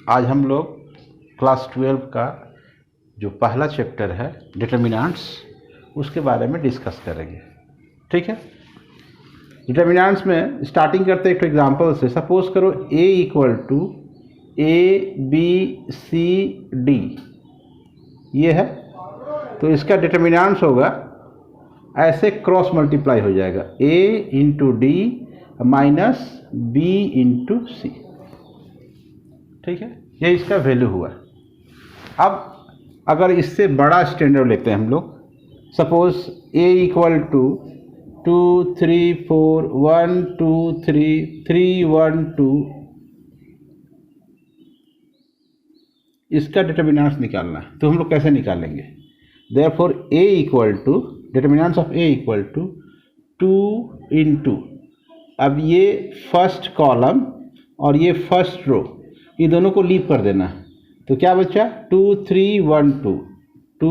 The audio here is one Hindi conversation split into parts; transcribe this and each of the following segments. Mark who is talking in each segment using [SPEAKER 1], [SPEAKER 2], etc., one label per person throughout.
[SPEAKER 1] आज हम लोग क्लास 12 का जो पहला चैप्टर है डिटर्मिनेंट्स, उसके बारे में डिस्कस करेंगे। ठीक है, डिटर्मिनेंट्स में स्टार्टिंग करते हैं एक एग्जांपल से। सपोज करो a इक्वल टू ABCD ये है, तो इसका डिटर्मिनेंट्स होगा ऐसे क्रॉस मल्टीप्लाई हो जाएगा A into D minus B into C। ठीक है, ये इसका वैल्यू हुआ। अब अगर इससे बड़ा स्टैंडर्ड लेते हैं हम लोग, सपोज A इक्वल टू 2 3 4 1 2 3 3 1 2, इसका डिटर्मिनेंट्स निकालना है। तो हम लोग कैसे निकालेंगे? Therefore A equal to determinants of A equal to 2 into, अब ये फर्स्ट कॉलम और ये फर्स्ट रो, ये दोनों को लीव कर देना है। तो क्या बचा? 2 3 1 2 2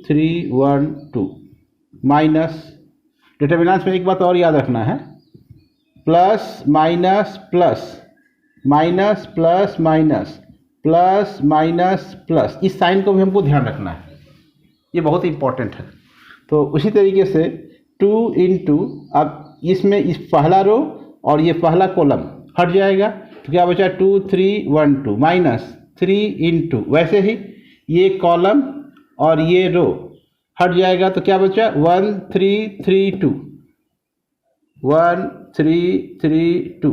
[SPEAKER 1] 3 1 2 माइनस, डिटर्मिनेंट्स में एक बात और याद रखना है, plus minus plus minus plus minus plus minus plus, इस साइन को भी हमको ध्यान रखना है, ये बहुत इंपॉर्टेंट है। तो उसी तरीके से 2 इंटू, अब इसमें इस पहला रो और ये पहला कॉलम हट जाएगा, तो क्या बचा? 2 3 1 2 माइनस 3 इंटू, वैसे ही ये कॉलम और ये रो हट जाएगा, तो क्या बचा? 1 3 3 2 1 3 3 2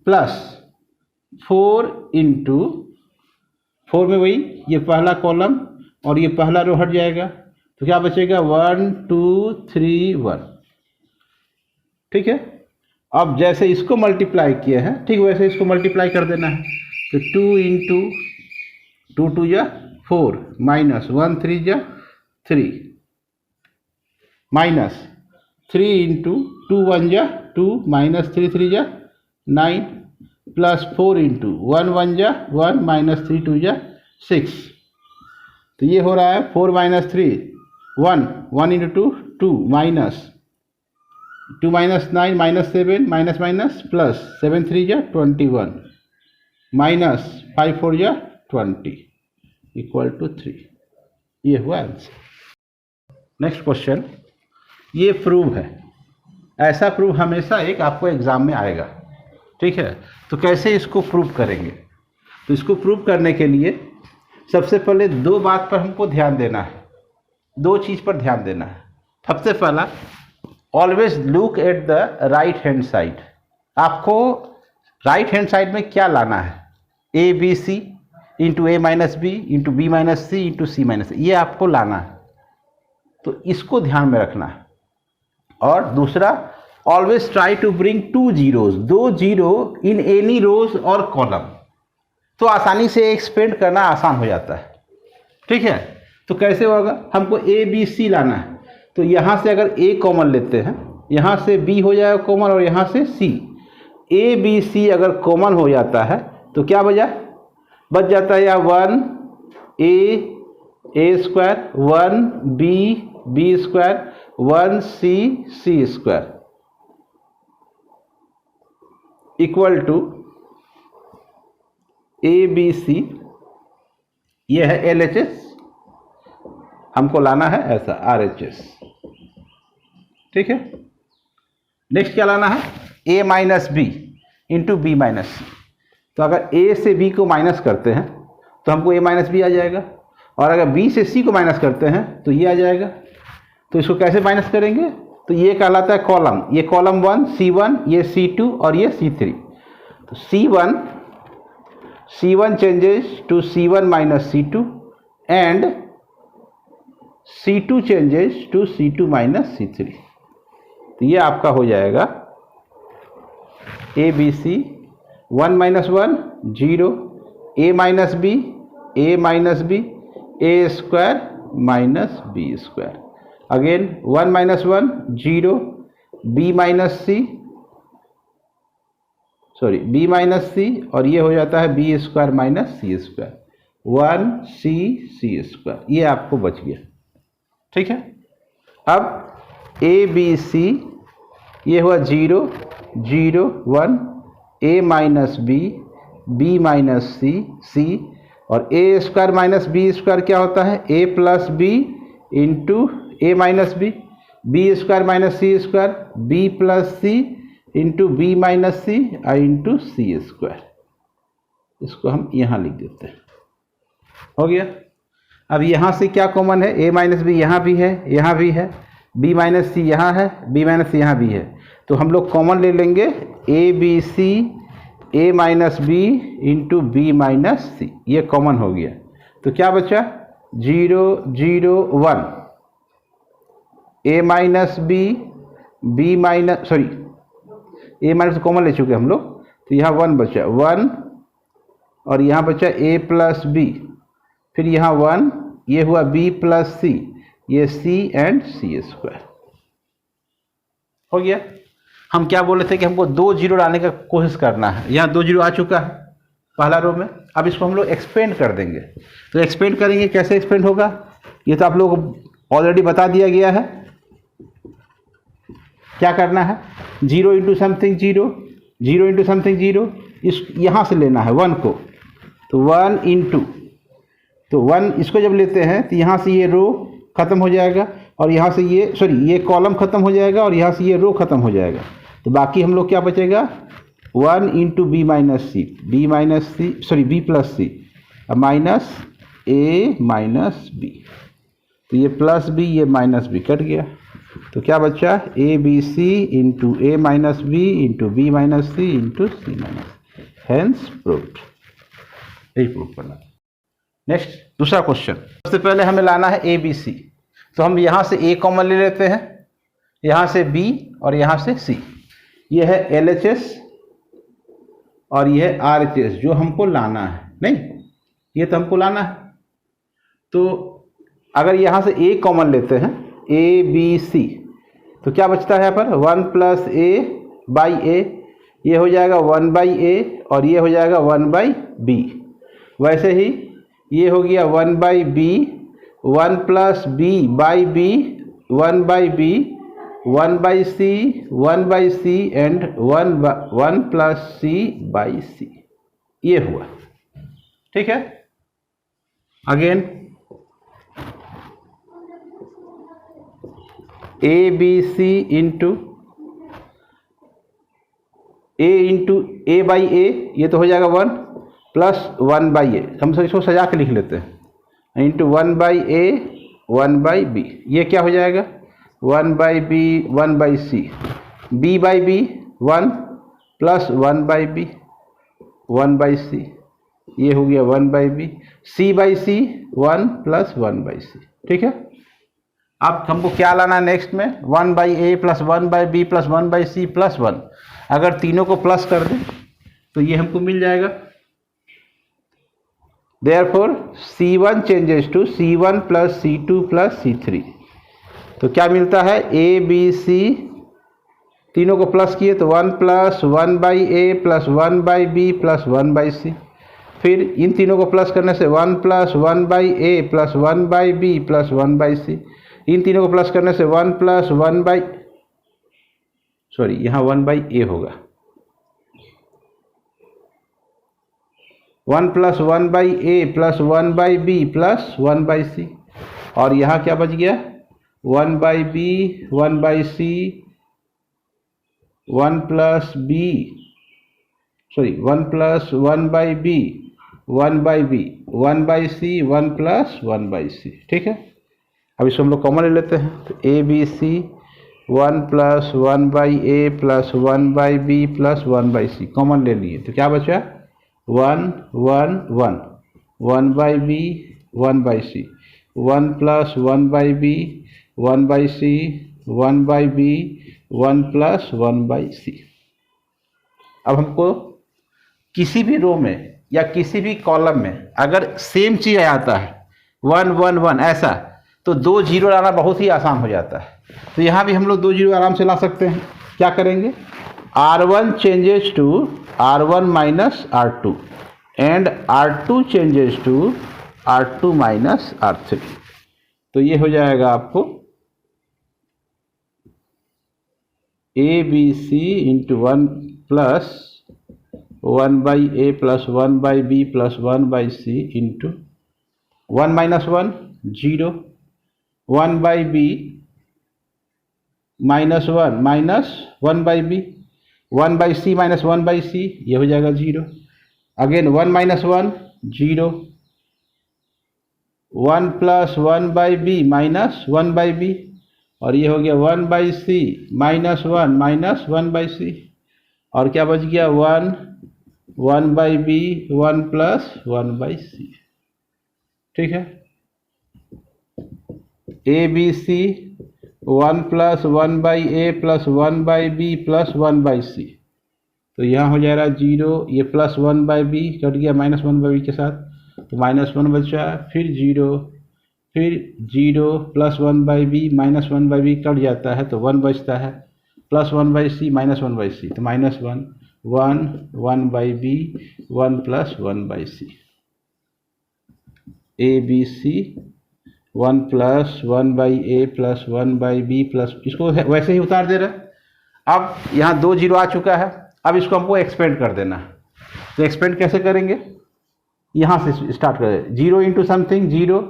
[SPEAKER 1] प्लस 4 इंटू, 4 में वही ये पहला कॉलम और ये पहला रो हट जाएगा, तो क्या बचेगा? 1 2 3 1। ठीक है, अब जैसे इसको मल्टीप्लाई किए हैं, ठीक वैसे इसको मल्टीप्लाई कर देना है। तो 2 इंटू 2 2 जा 4 माइनस 1 3 जा 3 माइनस 3 इंटू 2 1 जा 2 माइनस 3 3 जा 9 प्लस 4 इंटू 1 1 जा 1 माइनस 3 2 जा 6। तो ये हो रहा है 4 minus 3 1 1 into 2 2 minus 2 minus 9 minus 7 minus minus plus 7 3 जा 21 माइनस 5 4 जा 20 इक्वल टू 3। ये हुआ आंसर। नेक्स्ट क्वेश्चन, ये प्रूव है। ऐसा प्रूव हमेशा एक आपको एग्जाम में आएगा। ठीक है, तो कैसे इसको प्रूव करेंगे? तो इसको प्रूव करने के लिए सबसे पहले दो बात पर हमको ध्यान देना है, दो चीज़ पर ध्यान देना है। सबसे पहला, always look at the right hand side. आपको राइट हैंड साइड में क्या लाना है? A B C into A minus B into B minus C into C minus, ये आपको लाना है। तो इसको ध्यान में रखना है। और दूसरा, always try to bring 2 zeros, 2 zero in any rows और कॉलम, तो आसानी से एक्सपेंड करना आसान हो जाता है। ठीक है, तो कैसे होगा? हमको ए बी सी लाना है, तो यहाँ से अगर ए कॉमन लेते हैं, यहाँ से बी हो जाएगा कॉमन और यहाँ से सी। ए बी सी अगर कॉमन हो जाता है तो क्या बच जाता है? या 1 A square 1 B square 1 C square equal to A B C. ये है LHS, हमको लाना है ऐसा RHS। ठीक है, नेक्स्ट क्या लाना है? A minus B into B minus C. तो अगर A से B को माइनस करते हैं तो हमको A माइनस बी आ जाएगा, और अगर B से C को माइनस करते हैं तो ये आ जाएगा। तो इसको कैसे माइनस करेंगे? तो ये कहलाता है कॉलम, ये कॉलम 1 C1, ये C2 और ये C3। तो C1 changes to C1 minus C2 and C2 changes to C2 minus C3। तो ये आपका हो जाएगा A B C 1 minus 1 0 A minus B A square minus B square, again 1 minus 1 0 B minus C और ये हो जाता है B square minus C square 1 C square. ये आपको बच गया। ठीक है, अब A B C ये हुआ 0 0 1 A minus B B minus C, C, और A square minus B square क्या होता है, A plus B into A minus B, B square minus C square, B plus C into B minus C into C square. इसको हम यहाँ लिख देते हैं, हो गया। अब यहाँ से क्या कॉमन है, ए माइनस बी यहाँ भी है, यहाँ भी है, बी माइनस सी यहाँ है, बी माइनस सी यहाँ भी है, तो हम लोग कॉमन ले लेंगे A B C A minus B into B minus C, ये कॉमन हो गया। तो क्या बचा, 0 0 1, A minus B, B minus sorry A minus common ले चुके हम लोग, तो यहाँ 1 बचा, 1, और यहाँ बचा ए प्लस बी, फिर यहाँ 1, ये हुआ बी प्लस सी, ये सी एंड सी स्क्वायर, हो गया। हम क्या बोले थे कि हमको 2 जीरो लाने का कोशिश करना है, यहाँ 2 जीरो आ चुका है पहला रो में। अब इसको हम लोग एक्सपेंड कर देंगे, तो एक्सपेंड करेंगे, कैसे एक्सपेंड होगा, ये तो आप लोग ऑलरेडी बता दिया गया है। क्या करना है, 0 इंटू समथिंग 0, 0 इंटू समथिंग 0, इस यहाँ से लेना है 1 को, तो 1 इंटू, तो 1 इसको जब लेते हैं तो यहाँ से ये रो खत्म हो जाएगा, और यहाँ से ये ये कॉलम खत्म हो जाएगा, और यहाँ से ये रो खत्म हो जाएगा, तो बाकी हम लोग क्या बचेगा, 1 into B minus C, B minus C B plus C minus A minus B, तो ये प्लस बी, ये माइनस बी कट गया, तो क्या बचा, A B C into A minus B into B minus C into C minus, hence proved. यही प्रूव करना। नेक्स्ट दूसरा क्वेश्चन, सबसे पहले हमें लाना है ए बी सी, तो हम यहाँ से ए कॉमन ले लेते हैं, यहाँ से बी और यहाँ से सी, ये है एल एच एस और ये है आर एच एस जो हमको लाना है, नहीं ये तो हमको लाना है। तो अगर यहाँ से ए कॉमन लेते हैं, ए बी सी, तो क्या बचता है यहाँ पर, 1 प्लस ए बाई ए, ये हो जाएगा 1 बाई ए, और ये हो जाएगा 1 बाई बी। वैसे ही ये हो गया 1 by B, 1 plus B by B, 1 by B, 1 by C, 1 by C and 1 plus C by C, ये हुआ, ठीक है। Again A B C into A by A, ये तो हो जाएगा 1 प्लस 1 बाई ए, हम सब इसको सजा के लिख लेते हैं, into 1 by A 1 by B, ये क्या हो जाएगा 1 by B 1 by C, B by B 1 plus 1 by B 1 by C, ये हो गया 1 by B, C by C 1 plus 1 by C, ठीक है। अब हमको क्या लाना है नेक्स्ट में, 1 by A plus 1 by B plus 1 by c plus 1, अगर तीनों को प्लस कर दें तो ये हमको मिल जाएगा। Therefore C1 changes to C1 plus C2 plus C3, तो क्या मिलता है, ए बी सी तीनों को प्लस किए तो 1 plus 1 by A plus 1 by B plus 1 by C, फिर इन तीनों को प्लस करने से 1 plus 1 by A plus 1 by B plus 1 by C, इन तीनों को प्लस करने से 1 प्लस 1 बाई यहाँ 1 बाई ए होगा, 1 plus 1 by A plus 1 by B plus 1 by C, और यहाँ क्या बच गया 1 by B 1 by C 1 plus B 1 plus 1 by B 1 by B 1 by C 1 plus 1 by C, ठीक है। अब इसको हम लोग कॉमन ले लेते हैं, तो A B C 1 plus 1 by A plus 1 by B plus 1 by C common ले लिए, तो क्या बचा 1 1 1 1 by B 1 by C 1 plus 1 by B 1 by C 1 by B 1 plus 1 by C. अब हमको किसी भी रो में या किसी भी कॉलम में अगर सेम चीज़ आता है 1 1 1 ऐसा, तो 2 जीरो लाना बहुत ही आसान हो जाता है। तो यहाँ भी हम लोग 2 जीरो आराम से ला सकते हैं। क्या करेंगे, R1 changes to R1 minus R2 and R2 changes to R2 minus R3, तो ये हो जाएगा आपको A B C into 1 plus 1 by A plus 1 by B plus 1 by C into 1 minus 1 0, 1 by B minus 1 by B, 1 by C minus 1 by C, ये हो जाएगा 0। Again 1 minus 1 0, 1 plus 1 by B minus 1 by B, और ये हो गया 1 by C minus 1 by C, और क्या बच गया 1 by B 1 plus 1 by C. ठीक है, A B C 1 plus 1 by A plus 1 by B plus 1 by C, तो यहाँ हो जाएगा 0, ये प्लस 1 बाई बी कट गया माइनस 1 बाई बी के साथ, तो माइनस 1 बचा, फिर 0, फिर 0 plus 1 by B minus 1 by B cut जाता है तो 1 बचता है, plus 1 by C minus 1 by C, तो minus 1 by B 1 plus 1 by C, A B C 1 plus 1 by A plus 1 by B plus, इसको वैसे ही उतार दे रहा। अब यहाँ 2 0 आ चुका है, अब इसको हमको एक्सपेंड कर देना है, तो एक्सपेंड कैसे करेंगे, यहाँ से स्टार्ट करें, 0 इंटू समथिंग 0,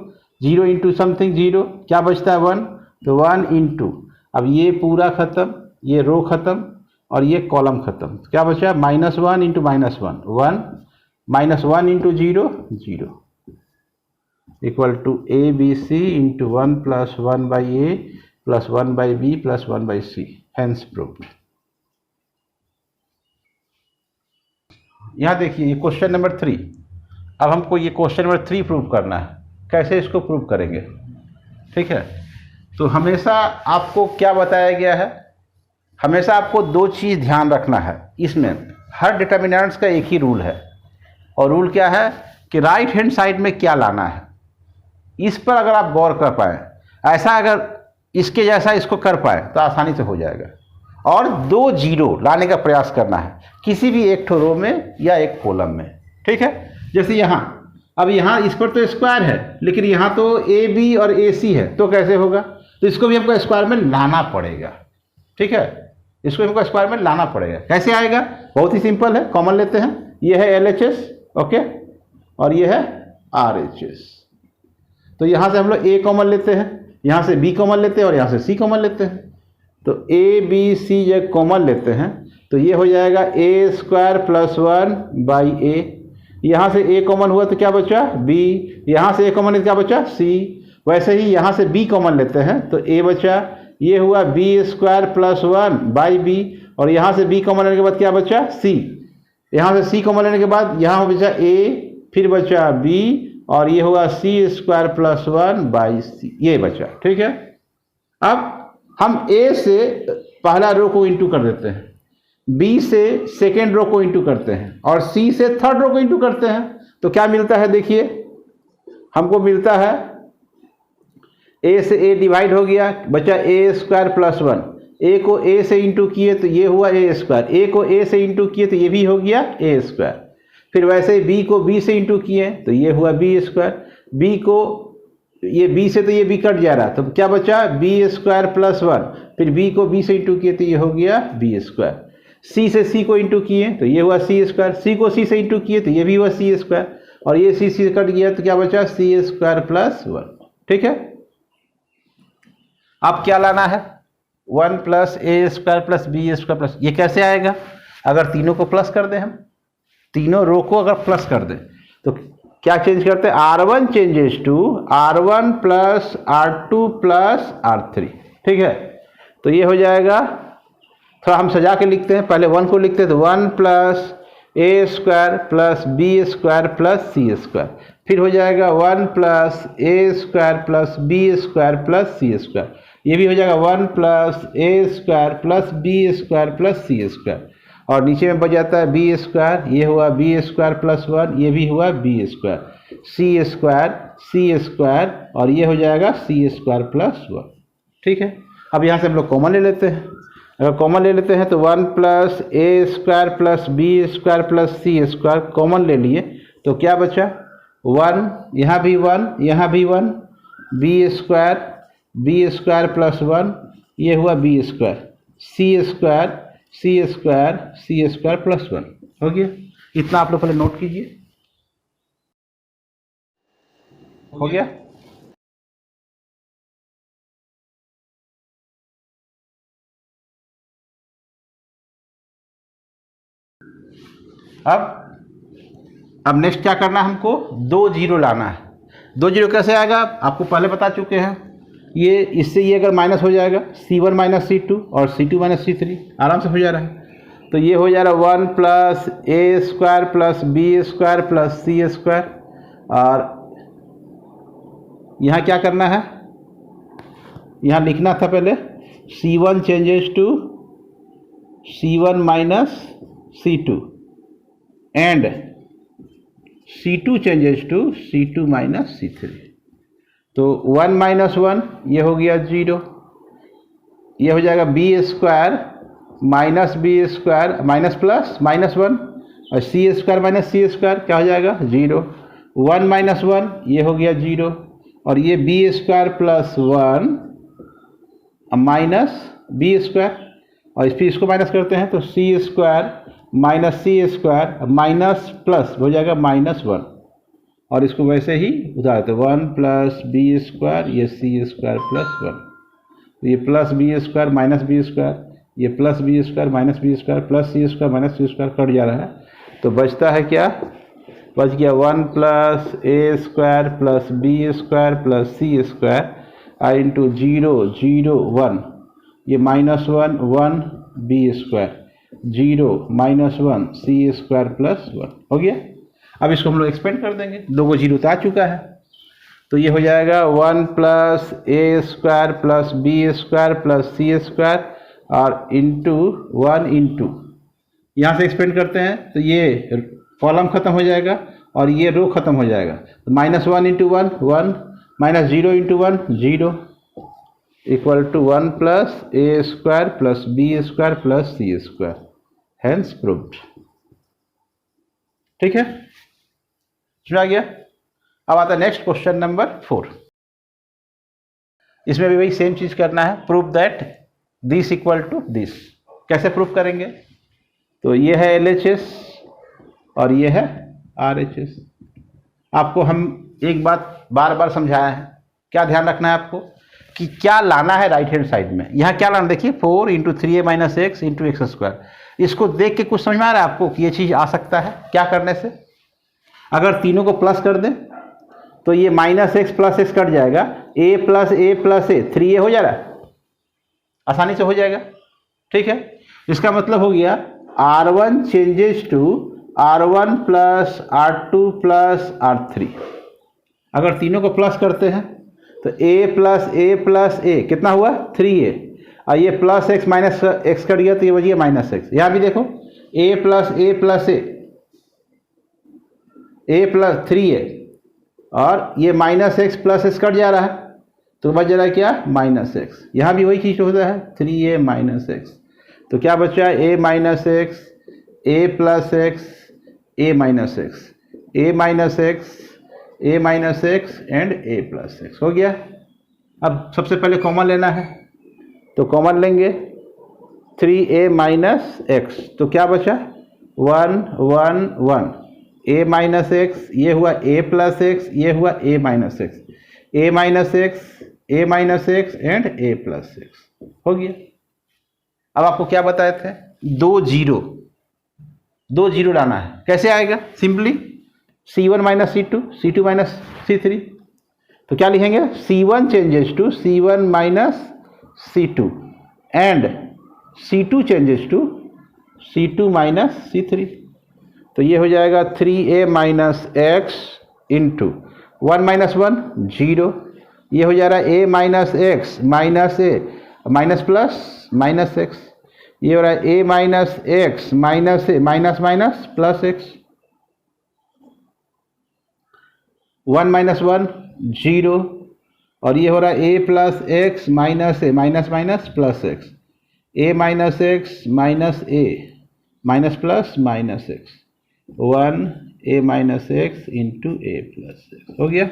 [SPEAKER 1] 0 इंटू समथिंग 0, क्या बचता है 1, तो 1 इंटू, अब ये पूरा खत्म, ये रो खत्म और ये कॉलम खत्म, तो क्या बचा -1 into -1 1, -1 into 0 0, equal to A B C into 1 plus 1 by A plus 1 by B plus 1 by c, hence proved. यहाँ देखिए ये क्वेश्चन नंबर 3। अब हमको ये क्वेश्चन नंबर 3 प्रूव करना है, कैसे इसको प्रूव करेंगे। ठीक है, तो हमेशा आपको क्या बताया गया है, हमेशा आपको 2 चीज़ ध्यान रखना है, इसमें हर डिटर्मिनेंट्स का एक ही रूल है, और रूल क्या है कि राइट हैंड साइड में क्या लाना है, इस पर अगर आप गौर कर पाए, ऐसा अगर इसके जैसा इसको कर पाए तो आसानी से हो जाएगा, और 2 0 लाने का प्रयास करना है किसी भी एक रो में या एक कॉलम में। ठीक है, जैसे यहाँ, अब यहाँ इस पर तो स्क्वायर है, लेकिन यहाँ तो ए बी और ए सी है, तो कैसे होगा, तो इसको भी हमको स्क्वायर में लाना पड़ेगा। ठीक है, इसको हमको स्क्वायर में लाना पड़ेगा, कैसे आएगा, बहुत ही सिंपल है, कॉमन लेते हैं, ये है LHS, ओके, और ये है RHS, तो यहाँ से हम लोग A कॉमन लेते हैं, यहाँ से B कॉमन लेते हैं, और यहाँ से C कॉमन लेते हैं, तो A B C जब कॉमन लेते हैं तो ये हो जाएगा A स्क्वायर प्लस 1 बाई ए, यहाँ से A कॉमन हुआ तो क्या बचा B, यहाँ से A कॉमन है तो क्या बचा C, वैसे ही यहाँ से B कॉमन लेते हैं तो A बचा, ये हुआ B square plus 1 by B, और यहाँ से B कॉमन लेने के बाद क्या बचा C, यहाँ से C कॉमन लेने के बाद यहाँ बचा A, फिर बचा B, और ये होगा C square plus 1 by C, ये बचा। ठीक है, अब हम A से पहला रो को इंटू कर देते हैं, B से सेकेंड रो को इंटू करते हैं, और C से थर्ड रो को इंटू करते हैं, तो क्या मिलता है, देखिए हमको मिलता है A से A डिवाइड हो गया, बचा A स्क्वायर प्लस 1, A को A से इंटू किए तो ये हुआ A स्क्वायर, A को A से इंटू किए तो ये भी हो गया A स्क्वायर, फिर वैसे ही B को B से इंटू किए तो ये हुआ B स्क्वायर, B को ये B से तो ये B कट जा रहा, तो क्या बचा B स्क्वायर प्लस 1, फिर B को B से इंटू किए तो ये हो गया B स्क्वायर, C से C को इंटू किए तो ये हुआ C स्क्वायर, C को C से इंटू किए तो ये भी हुआ C स्क्वायर, और ये C से कट गया तो क्या बचा C स्क्वायर प्लस 1। ठीक है, अब क्या लाना है, 1 plus A square plus B square plus, ये कैसे आएगा, अगर तीनों को प्लस कर दें, हम तीनों रो को अगर प्लस कर दें तो क्या चेंज करते हैं, R1 changes to R1 plus R2 plus R3। ठीक है, तो ये हो जाएगा, थोड़ा हम सजा के लिखते हैं, पहले 1 को लिखते हैं तो 1 plus A square plus B square plus C square, फिर हो जाएगा 1 plus A square plus B square plus C square, ये भी हो जाएगा 1 plus A square plus B square plus C square, और नीचे में बच जाता है B स्क्वायर, ये हुआ B स्क्वायर प्लस 1, ये भी हुआ B स्क्वायर, C स्क्वायर, और ये हो जाएगा C स्क्वायर प्लस 1। ठीक है, अब यहाँ से हम लोग कॉमन ले लेते हैं, अगर कॉमन ले लेते हैं तो 1 plus A square plus B square plus C square common ले लिए तो क्या बचा 1, यहाँ भी 1, यहाँ भी 1, B स्क्वायर प्लस 1, ये हुआ B square, C square plus 1 हो गया। इतना आप लोग पहले नोट कीजिए। हो गया? अब नेक्स्ट क्या करना है हमको, 2 जीरो लाना है। 2 जीरो कैसे आएगा आपको पहले बता चुके हैं। ये इससे ये अगर माइनस हो जाएगा C1 माइनस C2 और C2 माइनस C3 आराम से हो जा रहा है। तो ये हो जा रहा है 1 plus A square plus B square plus C square. और यहाँ क्या करना है, यहाँ लिखना था पहले C1 changes to C1 minus C2 and C2 changes to C2 minus C3। तो 1 माइनस 1 ये हो गया 0, ये हो जाएगा b square minus B square minus plus minus 1 और सी स्क्वायर माइनस सी स्क्वायर क्या हो जाएगा 0। 1 माइनस 1 ये हो गया 0 और ये b square plus 1 minus B square और इस पर इसको माइनस करते हैं तो सी स्क्वायर माइनस सी स्क्वायर माइनस प्लस हो जाएगा माइनस 1 और इसको वैसे ही उधार देते 1 प्लस बी स्क्वायर ये सी स्क्वायर प्लस 1। तो ये plus B square minus B square ये plus B square minus B square plus C square minus सी स्क्वायर कट जा रहा है। तो बचता है क्या, बच गया 1 plus A square plus B square plus C square into 0 0 1 ये minus 1 1 B square 0 minus 1 C square plus 1 हो गया। अब इसको हम लोग एक्सपेंड कर देंगे, 2 जीरो तो आ चुका है। तो ये हो जाएगा 1 plus A square plus B square plus C square और इंटू 1 इंटू यहाँ से एक्सपेंड करते हैं तो ये कॉलम खत्म हो जाएगा और ये रो खत्म हो जाएगा। तो minus 1 into 1 1 minus 0 into 1 0 equal to 1 plus A square plus B square plus C square, hence proved. ठीक है, सुना गया। अब आता है नेक्स्ट क्वेश्चन नंबर 4। इसमें भी वही सेम चीज करना है, prove that this equal to this. कैसे प्रूव करेंगे, तो ये है LHS और ये है RHS। आपको हम एक बात बार बार समझाया है, क्या ध्यान रखना है आपको कि क्या लाना है राइट हैंड साइड में। यहाँ क्या लाना, देखिए 4 into 3a minus x into x square. इसको देख के कुछ समझ में आ रहा है आपको कि ये चीज़ आ सकता है। क्या करने से, अगर तीनों को प्लस कर दें तो ये minus x plus x cut जाएगा, a प्लस ए 3a हो जा रहा है, आसानी से हो जाएगा। ठीक है, इसका मतलब हो गया R1 changes to R1 plus R2 plus R3। अगर तीनों को प्लस करते हैं तो a प्लस ए कितना हुआ 3a और ये plus x minus x cut गया तो ये बचिए माइनस एक्स। यहाँ भी देखो a plus A plus 3a और ये minus x plus x cut जा रहा है तो बच जा रहा है क्या माइनस एक्स। यहाँ भी वही चीज़ होता है 3a माइनस एक्स। तो क्या बचा है a minus x A plus x A minus x A minus x A minus x and A plus x हो गया। अब सबसे पहले कॉमन लेना है तो कॉमन लेंगे 3a माइनस एक्स तो क्या बचा 1 1 1 a माइनस एक्स ये हुआ a प्लस एक्स ये हुआ a minus x a minus x and a plus x हो गया। अब आपको क्या बताए थे 2 जीरो लाना है। कैसे आएगा, simply C1 minus C2 C2 minus C3। तो क्या लिखेंगे C1 changes to C1 minus C2 and C2 changes to C2 minus C3। तो ये हो जाएगा 3a minus x into 1 minus 1 0 ये हो जा रहा है a minus x minus A minus plus minus x ये हो रहा है a minus x minus A minus minus plus x 1 minus 1 0 और ये हो रहा है a plus x minus A minus minus plus x a minus x minus A minus plus minus x 1 a minus x into A plus x हो गया।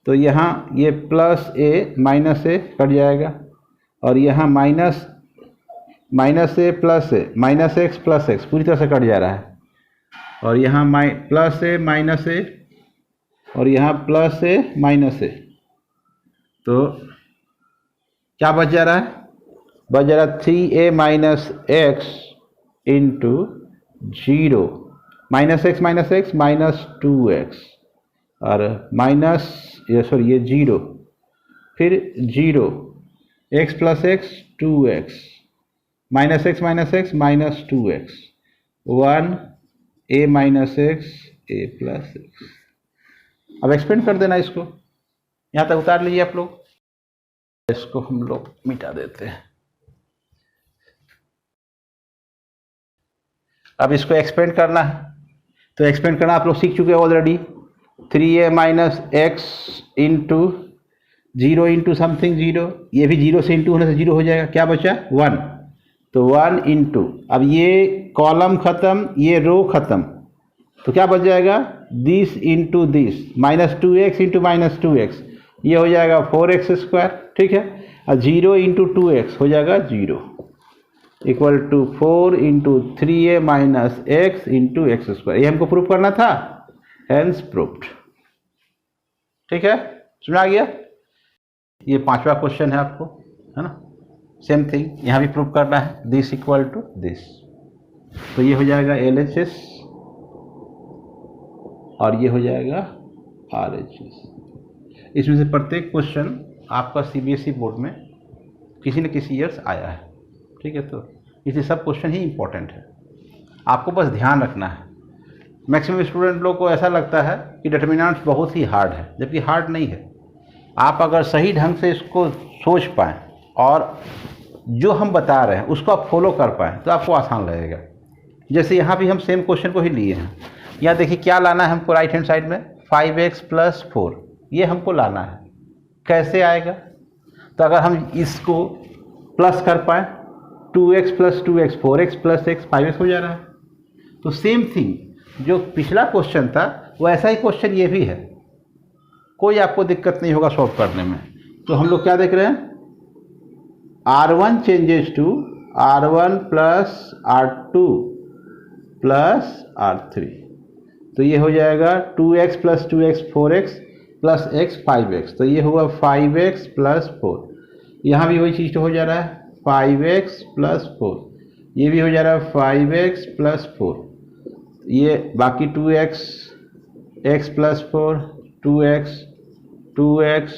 [SPEAKER 1] तो यहाँ ये प्लस ए माइनस ए कट जाएगा और यहाँ माइनस ए प्लस ए माइनस एक्स प्लस एक्स पूरी तरह से कट जा रहा है। और यहाँ प्लस ए माइनस ए और यहाँ प्लस ए माइनस ए, तो क्या बच जा रहा है? बच जा रहा 3a minus x into 0 minus x minus 2x और माइनस ये 0 फिर 0 x plus x 2x minus x minus 2x 1 a minus x a plus x. अब एक्सपेंड कर देना इसको, यहाँ तक उतार लीजिए आप लोग। इसको हम लोग मिटा देते हैं। अब इसको एक्सपेंड करना है, तो एक्सपेंड करना आप लोग सीख चुके हैं already. 3a minus x into 0 into something 0, ये भी 0 से इंटू होने से 0 हो जाएगा। क्या बचा? 1, तो 1 इंटू, अब ये कॉलम खत्म ये रो खत्म, तो क्या बच जाएगा? This into this minus 2x into minus 2x, ये हो जाएगा 4x स्क्वायर, ठीक है। और 0 इंटू 2x हो जाएगा 0 equal to 4 into 3a minus x into x square. ये हमको प्रूव करना था, हेंस प्रूव्ड। ठीक है, सुना गया? ये 5वां क्वेश्चन है आपको, है ना। सेम थिंग यहाँ भी प्रूव करना है, दिस इक्वल टू दिस, तो ये हो जाएगा LHS और ये हो जाएगा RHS। इसमें से प्रत्येक क्वेश्चन आपका CBSE बोर्ड में किसी न किसी ईयर्स आया है, ठीक है। तो इसलिए सब क्वेश्चन ही इम्पोर्टेंट है, आपको बस ध्यान रखना है। मैक्सिमम स्टूडेंट लोग को ऐसा लगता है कि डिटरमिनेंट्स बहुत ही हार्ड है, जबकि हार्ड नहीं है। आप अगर सही ढंग से इसको सोच पाएँ और जो हम बता रहे हैं उसको आप फॉलो कर पाएँ तो आपको आसान लगेगा। जैसे यहाँ भी हम सेम क्वेश्चन को ही लिए हैं। यहाँ देखिए क्या लाना है हमको, राइट हैंड साइड में 5x प्लस 4, ये हमको लाना है। कैसे आएगा? तो अगर हम इसको प्लस कर पाएँ, 2x plus 2x 4x plus x 5x हो जा रहा है। तो सेम थिंग जो पिछला क्वेश्चन था वैसा ही क्वेश्चन ये भी है, कोई आपको दिक्कत नहीं होगा सॉल्व करने में। तो हम लोग क्या देख रहे हैं, R1 changes to R1 plus R2 plus R3, तो ये हो जाएगा 2x plus 2x 4x plus x 5x, तो ये हुआ 5x प्लस 4। यहाँ भी वही चीज़ हो जा रहा है 5x प्लस 4, ये भी हो जा रहा है 5x प्लस 4, ये बाकी 2x x plus 4 2x 2x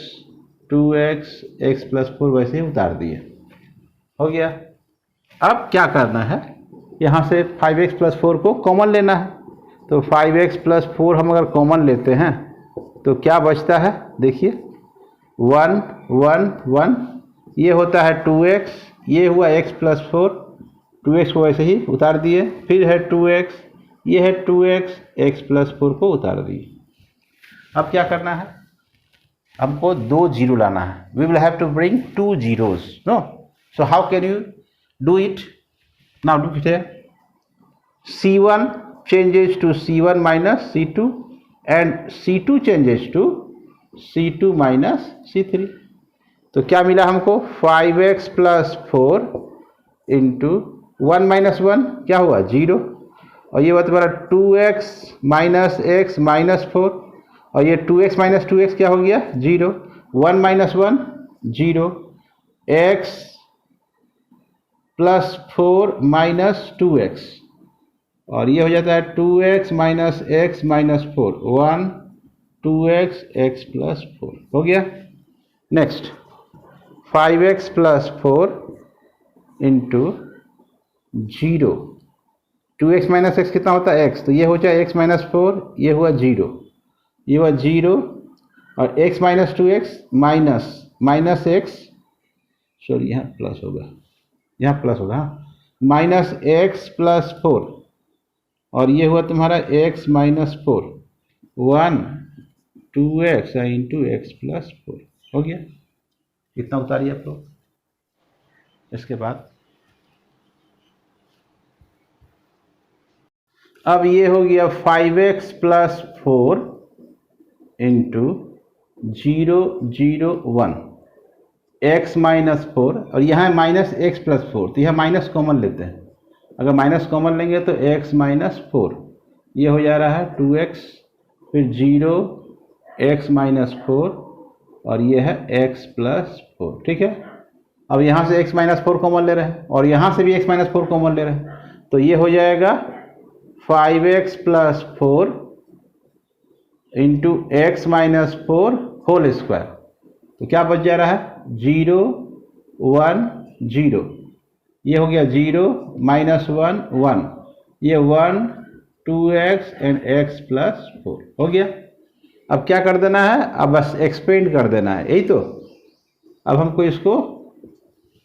[SPEAKER 1] 2x x plus 4 वैसे ही उतार दिए, हो गया। अब क्या करना है, यहाँ से 5x प्लस 4 को कॉमन लेना है। तो 5x प्लस 4 हम अगर कॉमन लेते हैं तो क्या बचता है, देखिए 1 1 1, ये होता है 2x, ये हुआ x प्लस 4, 2x को वैसे ही उतार दिए, फिर है 2x, ये है 2x x प्लस 4 को उतार दिए। अब क्या करना है, हमको 2 जीरो लाना है। We will have to bring 2 zeros, no. So how can you do it? Now look it here, C1 changes to C1 minus C2 and C2 changes to C2 minus C3। तो क्या मिला हमको, 5x प्लस 4 इंटू 1 माइनस 1 क्या हुआ 0, और ये तुम्हारा 2x माइनस एक्स माइनस 4, और ये 2x माइनस 2x क्या हो गया 0, 1 minus 1 0, x plus 4 minus 2x, और ये हो जाता है 2x minus x minus 4 1 2x x plus 4, हो गया। Next 5x plus 4 into 0, 2x minus x कितना होता है x, तो ये हो जाए x माइनस 4, ये हुआ 0, ये हुआ 0, और x minus 2x minus x, sorry यहाँ प्लस होगा, यहाँ प्लस होगा, माइनस एक्स प्लस 4, और ये हुआ तुम्हारा x minus 4 1 2x into x plus 4, हो गया। इतना उतारिए आप लोग। इसके बाद अब ये हो गया 5x plus 4 into 0 0 1 x minus 4, और यहाँ है माइनस एक्स प्लस 4, तो यहाँ माइनस कॉमन लेते हैं। अगर माइनस कॉमन लेंगे तो x माइनस 4 ये हो जा रहा है 2x, फिर 0 x माइनस 4 और ये है x प्लस 4। ठीक है, अब यहाँ से x माइनस 4 कॉमन ले रहे हैं और यहाँ से भी x माइनस 4 कॉमन ले रहे हैं, तो ये हो जाएगा 5x plus 4 into x minus 4 whole square. तो क्या बच जा रहा है 0 1 0, ये हो गया 0 माइनस 1 1, ये 1 2x एंड x प्लस 4 हो गया। अब क्या कर देना है, अब बस एक्सपेंड कर देना है, यही तो। अब हमको इसको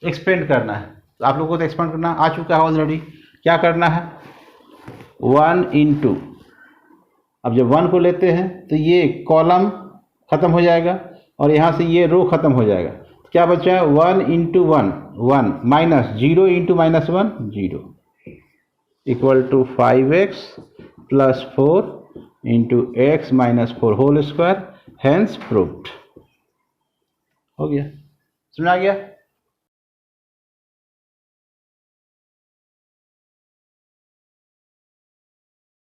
[SPEAKER 1] एक्सपेंड करना है, तो आप लोगों को तो एक्सपेंड करना आ चुका है ऑलरेडी। क्या करना है 1 इंटू, अब जब 1 को लेते हैं तो ये कॉलम खत्म हो जाएगा और यहाँ से ये रो खत्म हो जाएगा। क्या बचा 1 into 1 1 minus 0 into minus 1 0 equal to 5x plus 4 into x minus 4 whole square, hence proved. हो गया, समझ आ गया।